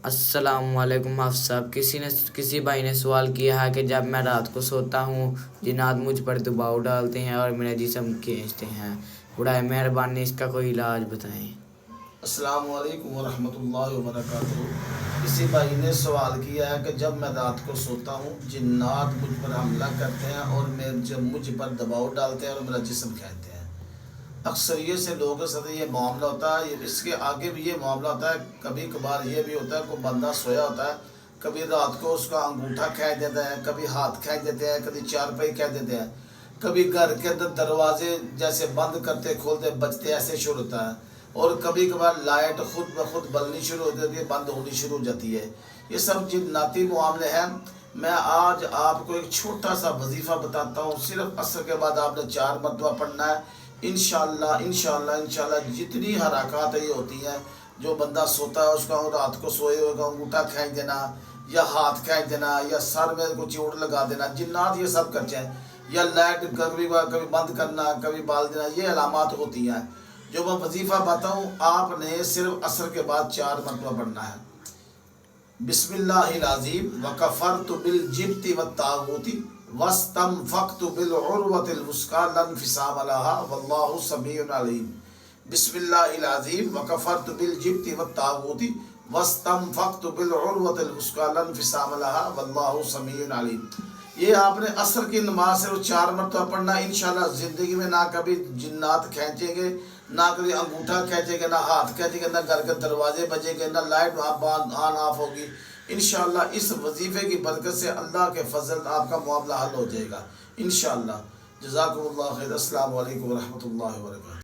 السلام علیکم حافظ صاحب، کسی بھائی نے سوال کیا ہے کہ جب میں رات کو سوتا ہوں جنات مجھ پر دباؤ ڈالتے ہیں اور میرا جسم کھینچتے ہیں، برائے مہربانی اس کا کوئی علاج بتائیں۔ السلام علیکم ورحمۃ اللہ وبرکاتہ۔ کسی بھائی نے سوال کیا ہے کہ جب میں رات کو سوتا ہوں جنات مجھ پر حملہ کرتے ہیں اور مجھ پر دباؤ ڈالتے ہیں اور میرا جسم کھینچتے ہیں۔ اکثریت سے لوگوں کے ساتھ یہ معاملہ ہوتا ہے، اس کے آگے بھی یہ معاملہ ہوتا ہے۔ کبھی کبھار یہ بھی ہوتا ہے کوئی بندہ سویا ہوتا ہے، کبھی رات کو اس کا انگوٹھا کھینچ دیتا ہے، کبھی ہاتھ کھینچ دیتے ہیں، کبھی چارپائی کھینچ دیتے ہیں، کبھی گھر کے اندر دروازے جیسے بند کرتے کھولتے بجتے ایسے شروع ہوتا ہے، اور کبھی کبھار لائٹ خود بخود بلنی شروع ہو جاتی ہے، بند ہونی شروع ہو جاتی ہے۔ یہ سب جناتی معاملے ہیں۔ میں آج آپ کو ایک چھوٹا سا وظیفہ بتاتا ہوں، صرف عصر کے بعد آپ نے 4 مرتبہ پڑھنا ہے۔ انشاءاللہ جتنی حرکات یہ ہوتی ہیں، جو بندہ سوتا ہے اس کا رات کو سوئے ہوئے کا انگوٹھا کھینچ دینا یا ہاتھ کھینچ دینا یا سر میں کوئی چوٹ لگا دینا، جنات یہ سب کرتے ہیں، یا لائٹ کبھی بند کرنا، کبھی بال دینا، یہ علامات ہوتی ہیں۔ جو میں وظیفہ بتاؤں آپ نے صرف عصر کے بعد 4 مرتبہ پڑھنا ہے۔ بسم اللہ العظیم وکفرت بالجبت والطاغوت واستنفقت بالعروۃ الوثقی لا انفصام لها واللہ سمیع علیم۔ بسم اللہ العظیم وکفرت بالجبت والطاغوت واستنفقت بالعروۃ الوثقی لا انفصام لها واللہ سمیع علیم۔ یہ آپ نے عصر کی نماز سے 4 مرتبہ پڑھنا، انشاءاللہ زندگی میں نہ کبھی جنات کھینچیں گے، نہ کبھی انگوٹھا کھینچیں گے، نہ ہاتھ کھینچیں گے، نہ گھر کے دروازے بجیں گے، نہ لائٹ آن آف ہوگی۔ انشاءاللہ اس وظیفے کی برکت سے اللہ کے فضل آپ کا معاملہ حل ہو جائے گا انشاءاللہ۔ جزاکم اللہ خیر۔ السلام علیکم ورحمۃ اللہ وبرکاتہ۔